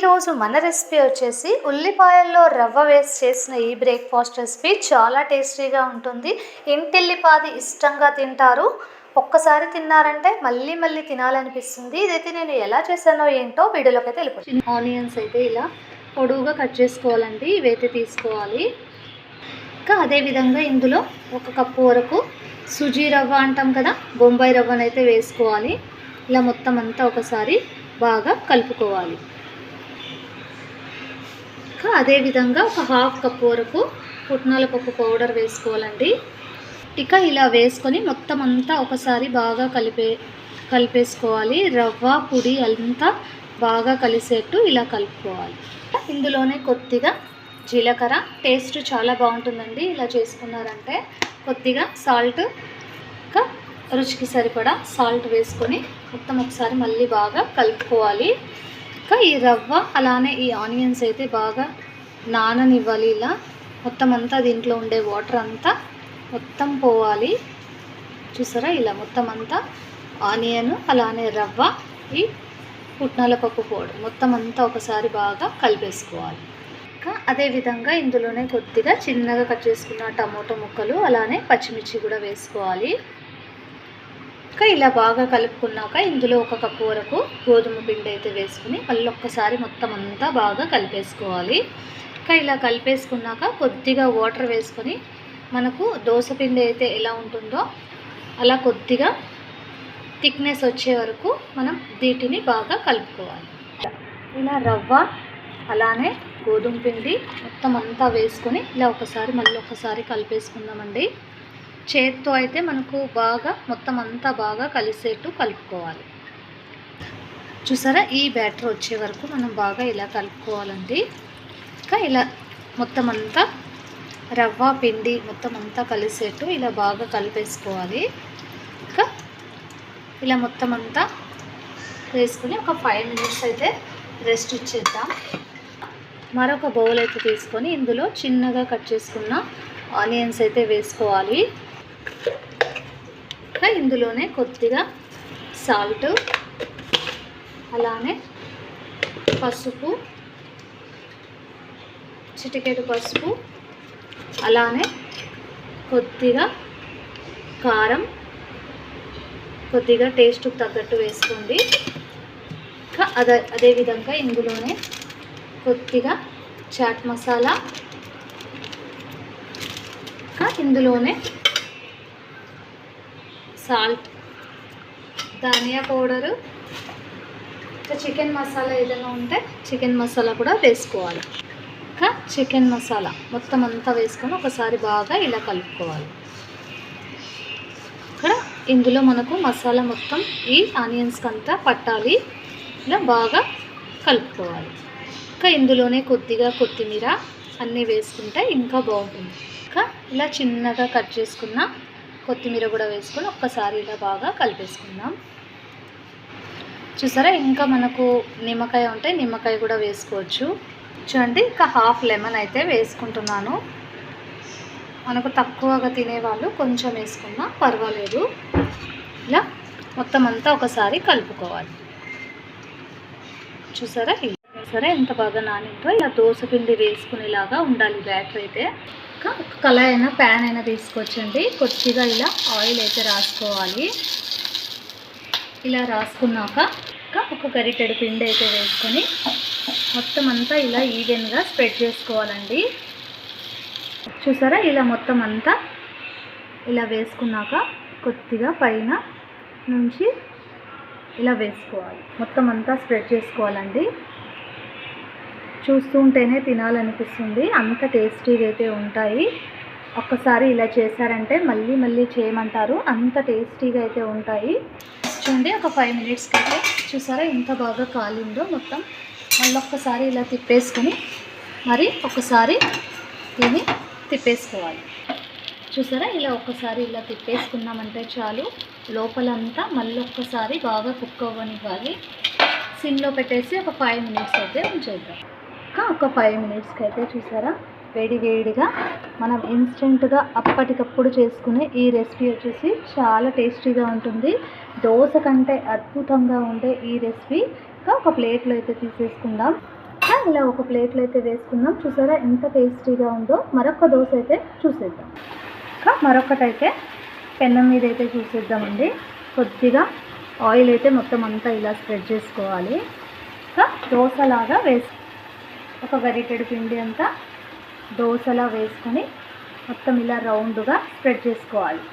ఈరోజు మన రెసిపీ వచ్చేసి ఉల్లిపాయల్లో రవ్వ వేసి చేసిన ఈ బ్రేక్ఫాస్ట్ రెసిపీ చాలా టేస్టీగా ఉంటుంది. ఇంటిల్లిపాది ఇష్టంగా తింటారు. ఒక్కసారి తిన్నారంటే మళ్ళీ మళ్ళీ తినాలనిపిస్తుంది. ఇదైతే నేను ఎలా చేశానో ఏంటో వీడియోలోకి అయితే వెళ్ళిపోతుంది. ఆనియన్స్ అయితే ఇలా పొడువుగా కట్ చేసుకోవాలండి. ఇవైతే తీసుకోవాలి. ఇంకా అదేవిధంగా ఇందులో 1 కప్పు వరకు సుజీ రవ్వ అంటాం కదా, బొంబాయి రవ్వనైతే వేసుకోవాలి. ఇలా మొత్తం అంతా ఒకసారి బాగా కలుపుకోవాలి. అదేవిధంగా 1/2 కప్పు వరకు పుట్నాల పప్పు పౌడర్ వేసుకోవాలండి. ఇక ఇలా వేసుకొని మొత్తం అంతా ఒకసారి బాగా కలిపేసుకోవాలి. రవ్వ పొడి అంతా బాగా కలిసేట్టు ఇలా కలుపుకోవాలి. ఇందులోనే కొద్దిగా జీలకర్ర, టేస్ట్ చాలా బాగుంటుందండి ఇలా చేసుకున్నారంటే. కొద్దిగా సాల్ట్, ఇంకా రుచికి సరిపడా సాల్ట్ వేసుకొని మొత్తం ఒకసారి మళ్ళీ బాగా కలుపుకోవాలి. ఇంకా ఈ రవ్వ అలానే ఈ ఆనియన్స్ అయితే బాగా నాననివ్వాలి. ఇలా మొత్తం అంతా దీంట్లో ఉండే వాటర్ అంతా మొత్తం పోవాలి. చూసారా, ఇలా మొత్తం అంతా ఆనియన్ అలానే రవ్వ, ఈ పుట్నాల పప్పు పౌడర్ మొత్తం అంతా ఒకసారి బాగా కలిపేసుకోవాలి. ఇంకా అదేవిధంగా ఇందులోనే కొద్దిగా చిన్నగా కట్ చేసుకున్న టమోటా ముక్కలు అలానే పచ్చిమిర్చి కూడా వేసుకోవాలి. ఇంకా ఇలా బాగా కలుపుకున్నాక ఇందులో 1 కప్పు వరకు గోధుమ పిండి అయితే వేసుకుని మళ్ళీ ఒక్కసారి మొత్తం అంతా బాగా కలిపేసుకోవాలి. ఇంకా ఇలా కలిపేసుకున్నాక కొద్దిగా వాటర్ వేసుకొని మనకు దోశ పిండి అయితే ఎలా ఉంటుందో అలా కొద్దిగా థిక్నెస్ వచ్చే వరకు మనం వీటిని బాగా కలుపుకోవాలి. ఇలా రవ్వ అలానే గోధుమ పిండి మొత్తం అంతా వేసుకొని ఇలా మళ్ళీ ఒకసారి కలిపేసుకుందామండి. చేత్తో అయితే మనకు బాగా మొత్తం అంతా బాగా కలిసేట్టు కలుపుకోవాలి. చూసారా, ఈ బ్యాటర్ వచ్చే వరకు మనం బాగా ఇలా కలుపుకోవాలండి. ఇంకా ఇలా మొత్తం అంతా రవ్వ పిండి మొత్తం అంతా కలిసేట్టు ఇలా బాగా కలిపేసుకోవాలి. ఇంకా ఇలా మొత్తం అంతా వేసుకొని ఒక 5 మినిట్స్ అయితే రెస్ట్ ఇచ్చేద్దాం. మరొక బౌల్ అయితే తీసుకొని ఇందులో చిన్నగా కట్ చేసుకున్న ఆనియన్స్ అయితే వేసుకోవాలి. ఇంకా ఇందులోనే కొద్దిగా సాల్ట్ అలానే పసుపు, చిటికెడు పసుపు అలానే కొద్దిగా కారం, కొద్దిగా టేస్ట్కి తగ్గట్టు వేసుకోండి. ఇంకా అదేవిధంగా ఇందులోనే కొద్దిగా చాట్ మసాలా, ఇంకా ఇందులోనే సాల్ట్, ధనియా పౌడరు, ఇంకా చికెన్ మసాలా ఏదైనా ఉంటే చికెన్ మసాలా కూడా వేసుకోవాలి. ఇంకా చికెన్ మసాలా మొత్తం అంతా వేసుకొని ఒకసారి బాగా ఇలా కలుపుకోవాలి. ఇక్కడ ఇందులో మనకు మసాలా మొత్తం ఈ ఆనియన్స్కి అంతా పట్టాలి. ఇలా బాగా కలుపుకోవాలి. ఇంకా ఇందులోనే కొద్దిగా కొత్తిమీర అన్నీ వేసుకుంటే ఇంకా బాగుంటుంది. ఇంకా ఇలా చిన్నగా కట్ చేసుకున్న కొత్తిమీర కూడా వేసుకొని ఒక్కసారి ఇలా బాగా కలిపేసుకుందాం. చూసారా, ఇంకా మనకు నిమ్మకాయ ఉంటే నిమ్మకాయ కూడా వేసుకోవచ్చు. చూడండి, ఇంకా 1/2 లెమన్ అయితే వేసుకుంటున్నాను. మనకు తక్కువగా తినేవాళ్ళు కొంచెం వేసుకున్నా పర్వాలేదు. ఇలా మొత్తం అంతా ఒకసారి కలుపుకోవాలి. చూసారా, సరే ఎంత బాగా నానిందో. ఇలా దోశ పిండి వేసుకునేలాగా ఉండాలి బ్యాటర్ అయితే. ఇంకా ఒక కళాయి అయినా ప్యాన్ అయినా తీసుకొచ్చండి. కొద్దిగా ఇలా ఆయిల్ అయితే రాసుకోవాలి. ఇలా రాసుకున్నాక ఇంకా ఒక గరిటెడు పిండి అయితే వేసుకొని మొత్తం అంతా ఇలా ఈవెన్గా స్ప్రెడ్ చేసుకోవాలండి. చూసారా, ఇలా మొత్తం అంతా ఇలా వేసుకున్నాక కొద్దిగా పైన నుంచి ఇలా వేసుకోవాలి. మొత్తం అంతా స్ప్రెడ్ చేసుకోవాలండి. చూస్తుంటేనే తినాలనిపిస్తుంది, అంత టేస్టీగా అయితే ఉంటాయి. ఒక్కసారి ఇలా చేశారంటే మళ్ళీ మళ్ళీ చేయమంటారు, అంత టేస్టీగా అయితే ఉంటాయి. చూడండి, ఒక 5 మినిట్స్కి అయితే చూసారా ఎంత బాగా కాలిందో. మొత్తం మళ్ళీ ఒక్కసారి ఇలా తిప్పేసుకొని మరి ఒకసారి దీన్ని తిప్పేసుకోవాలి. చూసారా, ఇలా ఒక్కసారి ఇలా తిప్పేసుకున్నామంటే చాలు. లోపలంతా మళ్ళీ ఒక్కసారి బాగా కుక్ అవ్వనివ్వాలి. సిమ్లో పెట్టేసి ఒక 5 మినిట్స్ అయితే ఉంచేద్దాం. ఇంకా ఒక 5 మినిట్స్కి అయితే చూసారా, వేడిగా మనం ఇన్స్టెంట్గా అప్పటికప్పుడు చేసుకునే ఈ రెసిపీ వచ్చేసి చాలా టేస్టీగా ఉంటుంది. దోశ కంటే అద్భుతంగా ఉండే ఈ రెసిపీ ఒక ప్లేట్లో అయితే తీసేసుకుందాం. ఇలా ఒక ప్లేట్లో అయితే వేసుకుందాం. చూసారా ఎంత టేస్టీగా ఉందో. మరొక దోశ అయితే చూసేద్దాం. ఇంకా మరొకటైతే పెన్నం మీద అయితే చూసేద్దామండి. కొద్దిగా ఆయిల్ అయితే మొత్తం అంతా ఇలా స్ప్రెడ్ చేసుకోవాలి. ఇంకా దోశలాగా ఒక గరిటెడు పిండి అంతా దోశలా వేసుకొని మొత్తం ఇలా రౌండ్గా స్ప్రెడ్ చేసుకోవాలి.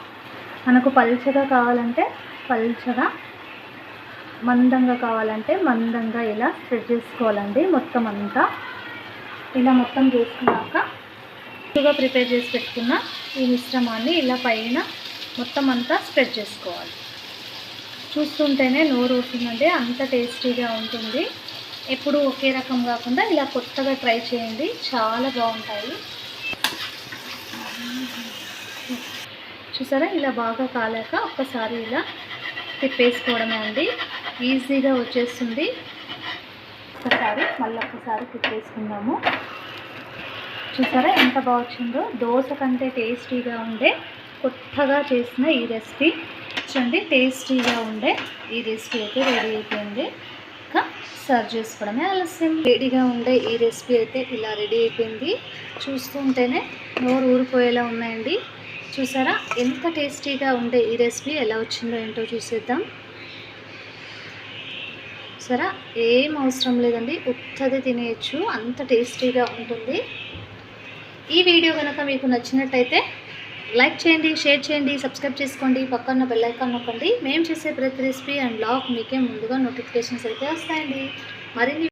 మనకు పల్చగా కావాలంటే పల్చగా, మందంగా కావాలంటే మందంగా ఇలా స్ప్రెడ్ చేసుకోవాలండి. మొత్తం అంతా ఇలా మొత్తం చేసుకున్నాక ముందుగా ప్రిపేర్ చేసి పెట్టుకున్న ఈ మిశ్రమాన్ని ఇలా పైన మొత్తం అంతా స్ప్రెడ్ చేసుకోవాలి. చూస్తుంటేనే నోరు ఊరుతుందండి, అంత టేస్టీగా ఉంటుంది. ఎప్పుడు ఒకే రకం కాకుండా ఇలా కొత్తగా ట్రై చేయండి, చాలా బాగుంటాయి. చూసారా ఇలా బాగా కాలాక ఒక్కసారి ఇలా తిప్పేసుకోవడమే అండి, ఈజీగా వచ్చేస్తుంది. మళ్ళీ ఒక్కసారి తిప్పేసుకుందాము. చూసారా ఎంత బాగా వచ్చిందో. దోశ కంటే టేస్టీగా ఉండే కొత్తగా చేసిన ఈ రెసిపీ చూడండి, టేస్టీగా ఉండే ఈ రెసిపీ అయితే రెడీ అయిపోయింది. ఇంకా సర్వ్ చేసుకోవడమే ఆలస్యం. రెడీగా ఉండే ఈ రెసిపీ అయితే ఇలా రెడీ అయిపోయింది. చూస్తుంటేనే నోరు ఊరిపోయేలా ఉన్నాయండి. చూసారా ఎంత టేస్టీగా ఉండే ఈ రెసిపీ ఎలా వచ్చిందో ఏంటో చూసేద్దాం. సరే ఏం అవసరం లేదండి, ఉత్తది తినేయచ్చు, అంత టేస్టీగా ఉంటుంది. ఈ వీడియో కనుక మీకు నచ్చినట్టయితే లైక్ చేయండి, షేర్ చేయండి, సబ్స్క్రైబ్ చేసుకోండి, పక్కన బెల్ ఐకాన్ నొక్కండి. మేము చేసే ప్రతి రెసిపీ అండ్ బ్లాగ్ మీకే ముందుగా నోటిఫికేషన్స్ అయితే వస్తాయండి. మరిన్ని